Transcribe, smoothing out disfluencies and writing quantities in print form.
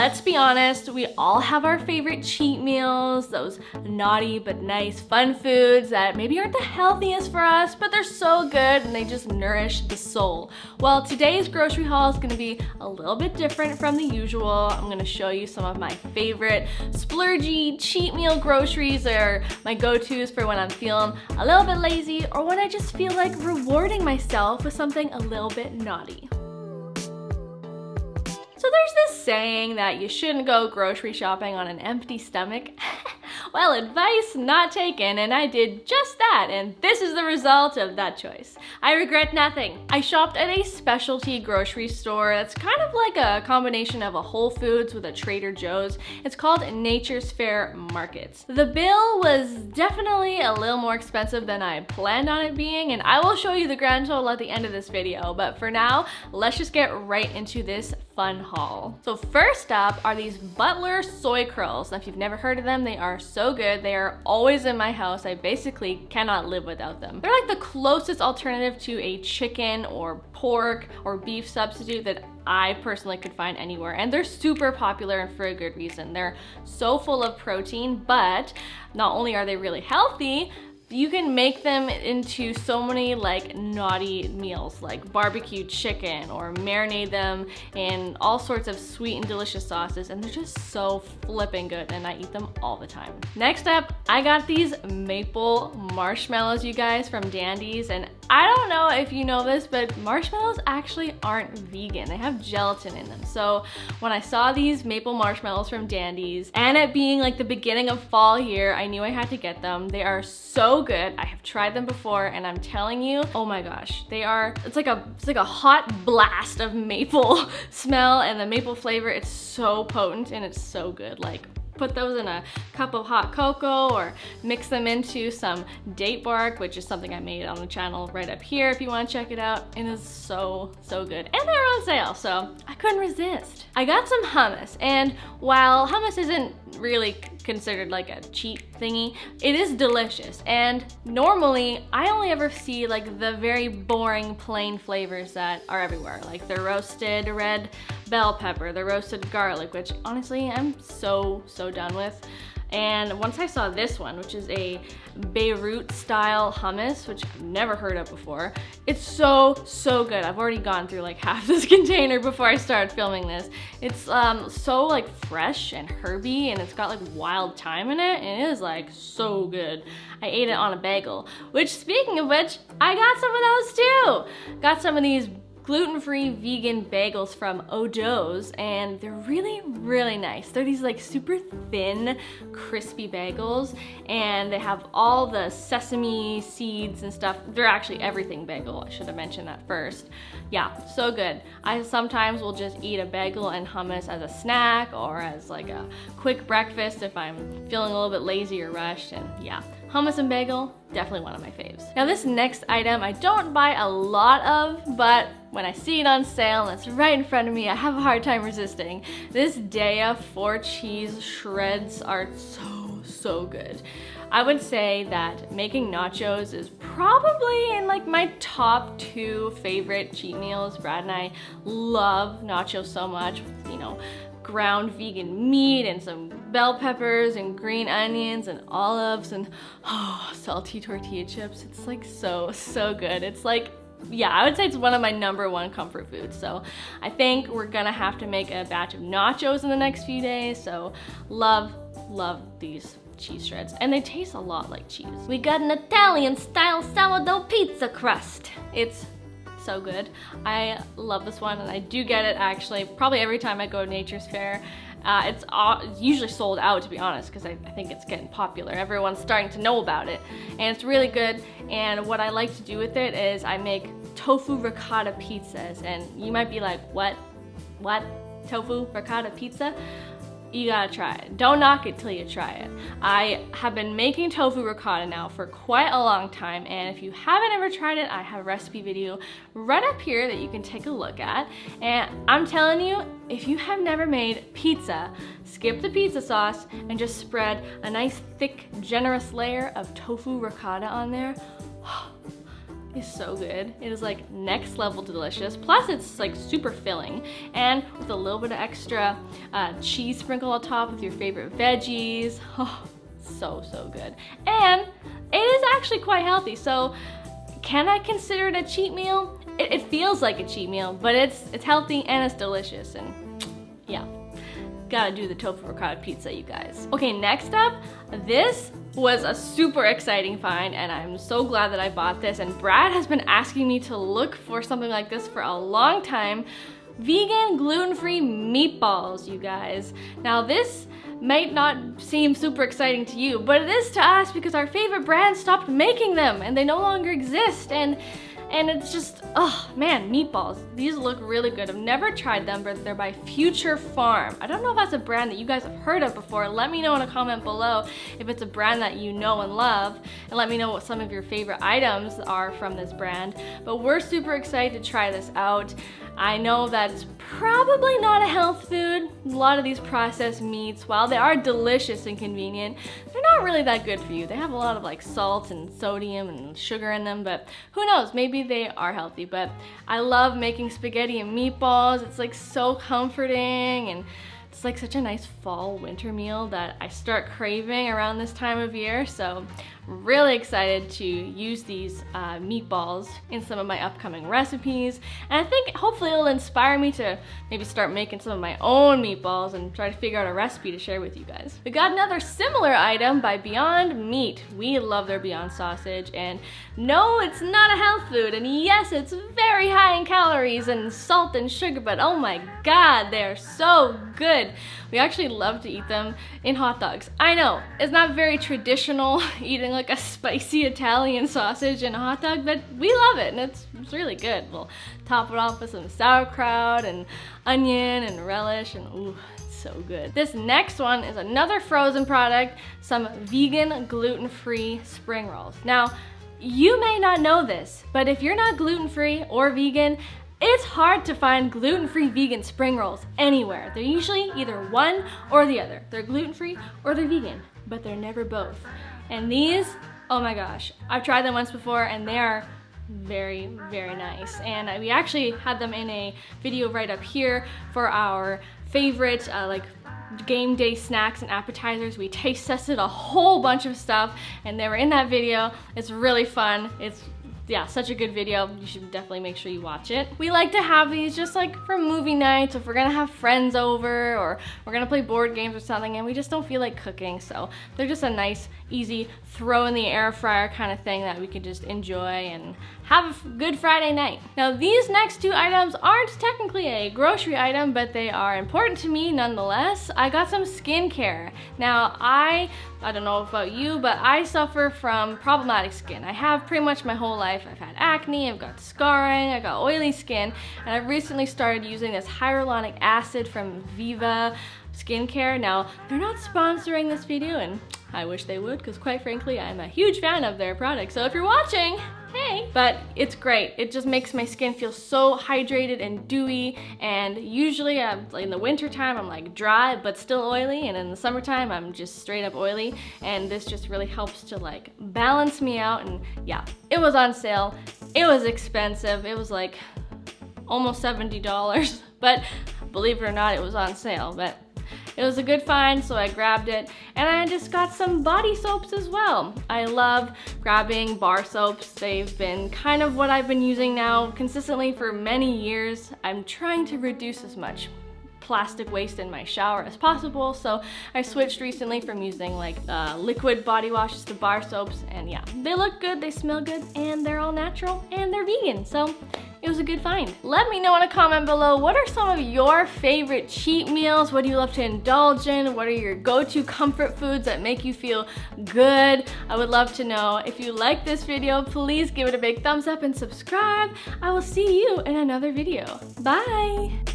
let's be honest, we all have our favorite cheat meals, those naughty but nice fun foods that maybe aren't the healthiest for us, but they're so good and they just nourish the soul. Well, today's grocery haul is gonna be a little bit different from the usual. I'm gonna show you some of my favorite splurgy cheat meal groceries. They're my go-tos for when I'm feeling a little bit lazy or when I just feel like rewarding myself with something a little bit naughty. So there's this saying that you shouldn't go grocery shopping on an empty stomach. Well, advice not taken, and I did just that, and this is the result of that choice. I regret nothing. I shopped at a specialty grocery store that's kind of like a combination of a Whole Foods with a Trader Joe's. It's called Nature's Fair Markets. The bill was definitely a little more expensive than I planned on it being, and I will show you the grand total at the end of this video, but for now, let's just get right into this fun haul. So first up are these Butler soy curls. Now, if you've never heard of them, they are so good. They are always in my house. I basically cannot live without them. They're like the closest alternative to a chicken or pork or beef substitute that I personally could find anywhere. And they're super popular and for a good reason. They're so full of protein, but not only are they really healthy, you can make them into so many like naughty meals, like barbecue chicken, or marinate them in all sorts of sweet and delicious sauces, and they're just so flipping good, and I eat them all the time. Next up, I got these maple marshmallows, you guys, from Dandy's, and I don't know if you know this, but marshmallows actually aren't vegan. They have gelatin in them. So when I saw these maple marshmallows from Dandy's, and it being like the beginning of fall here, I knew I had to get them. They are so good. I have tried them before, and I'm telling you, oh my gosh, it's like a hot blast of maple smell, and the maple flavor, it's so potent and it's so good. Like, put those in a cup of hot cocoa or mix them into some date bark, which is something I made on the channel right up here if you want to check it out. It is so good, and they're on sale, so I couldn't resist. I got some hummus, and while hummus isn't really considered like a cheat thingy, it is delicious, and normally I only ever see like the very boring plain flavors that are everywhere, like the roasted red bell pepper, the roasted garlic, which honestly I'm so done with. And once I saw this one, which is a Beirut style hummus, which I've never heard of before, it's so good. I've already gone through like half this container before I started filming this. It's so like fresh and herby, and it's got like wild thyme in it, and it is like so good. I ate it on a bagel, which, speaking of which, I got some of those too. Got some of these gluten-free vegan bagels from O'Do's, and they're really nice. They're these like super thin, crispy bagels, and they have all the sesame seeds and stuff. They're actually everything bagel. I should have mentioned that first. Yeah, so good. I sometimes will just eat a bagel and hummus as a snack or as like a quick breakfast if I'm feeling a little bit lazy or rushed, and yeah. Hummus and bagel, definitely one of my faves. Now this next item I don't buy a lot of, but when I see it on sale and it's right in front of me, I have a hard time resisting. This Daiya 4-cheese shreds are so good. I would say that making nachos is probably in like my top 2 favorite cheat meals. Brad and I love nachos so much, you know, ground vegan meat and some bell peppers and green onions and olives and salty tortilla chips. It's like so good. It's like, yeah, I would say it's one of my #1 comfort foods. So I think we're gonna have to make a batch of nachos in the next few days. So love these cheese shreds, and they taste a lot like cheese. We got an Italian style sourdough pizza crust. It's so good. I love this one, and I do get it actually probably every time I go to Nature's Fair. It's usually sold out, to be honest, because I think it's getting popular. Everyone's starting to know about it, and it's really good. And what I like to do with it is I make tofu ricotta pizzas, and you might be like, what? Tofu ricotta pizza? You gotta try it. Don't knock it till you try it. I have been making tofu ricotta now for quite a long time, and if you haven't ever tried it, I have a recipe video right up here that you can take a look at. And I'm telling you, if you have never made pizza, skip the pizza sauce and just spread a nice thick, generous layer of tofu ricotta on there. is so good. It is like next level delicious. Plus it's like super filling, and with a little bit of extra cheese sprinkle on top with your favorite veggies. Oh, so good. And it is actually quite healthy. So can I consider it a cheat meal? It feels like a cheat meal, but it's healthy and it's delicious, and yeah. Gotta do the tofu ricotta pizza, you guys. Okay, next up, this was a super exciting find, and I'm so glad that I bought this. And Brad has been asking me to look for something like this for a long time. Vegan, gluten-free meatballs, you guys. Now this might not seem super exciting to you, but it is to us because our favorite brand stopped making them and they no longer exist. And it's just, oh man, meatballs. These look really good. I've never tried them, but they're by Future Farm. I don't know if that's a brand that you guys have heard of before. Let me know in a comment below if it's a brand that you know and love, and let me know what some of your favorite items are from this brand. But we're super excited to try this out. I know that it's probably not a health food. A lot of these processed meats, while they are delicious and convenient, they're not really that good for you. They have a lot of like salt and sodium and sugar in them, but who knows, maybe they are healthy. But I love making spaghetti and meatballs. It's like so comforting, and it's like such a nice fall winter meal that I start craving around this time of year. So really excited to use these meatballs in some of my upcoming recipes, and I think hopefully it'll inspire me to maybe start making some of my own meatballs and try to figure out a recipe to share with you guys. We got another similar item by Beyond Meat. We love their Beyond sausage, and no, it's not a health food, and yes, it's very high in calories and salt and sugar, but oh my god, they're so good. We actually love to eat them in hot dogs. I know, it's not very traditional eating like a spicy Italian sausage in a hot dog, but we love it, and it's really good. We'll top it off with some sauerkraut and onion and relish, and ooh, it's so good. This next one is another frozen product, some vegan gluten-free spring rolls. Now, you may not know this, but if you're not gluten-free or vegan, it's hard to find gluten-free vegan spring rolls anywhere. They're usually either one or the other. They're gluten-free or they're vegan, but they're never both. And these, oh my gosh, I've tried them once before and they are very nice. And we actually had them in a video right up here for our favorite like game day snacks and appetizers. We taste tested a whole bunch of stuff and they were in that video. It's really fun. It's yeah, such a good video. You should definitely make sure you watch it. We like to have these just like for movie nights, if we're gonna have friends over or we're gonna play board games or something and we just don't feel like cooking. So they're just a nice, easy throw in the air fryer kind of thing that we can just enjoy and have a good Friday night. Now these next two items aren't technically a grocery item, but they are important to me nonetheless. I got some skincare. Now I don't know about you, but I suffer from problematic skin. I have pretty much my whole life. I've had acne, I've got scarring, I got oily skin, and I've recently started using this hyaluronic acid from Viva Skincare. Now, they're not sponsoring this video, and I wish they would, because quite frankly, I'm a huge fan of their product. So if you're watching, hey! But it's great. It just makes my skin feel so hydrated and dewy, and usually in the winter time I'm like dry but still oily, and in the summertime I'm just straight up oily, and this just really helps to like balance me out. And yeah, it was on sale. It was expensive. It was like almost $70, but believe it or not, it was on sale. But it was a good find, so I grabbed it. And I just got some body soaps as well. I love grabbing bar soaps. They've been kind of what I've been using now consistently for many years. I'm trying to reduce as much plastic waste in my shower as possible, so I switched recently from using like liquid body washes to bar soaps, and yeah, they look good, they smell good, and they're all natural, and they're vegan, so it was a good find. Let me know in a comment below, what are some of your favorite cheat meals? What do you love to indulge in? What are your go-to comfort foods that make you feel good? I would love to know. If you like this video, please give it a big thumbs up and subscribe. I will see you in another video. Bye!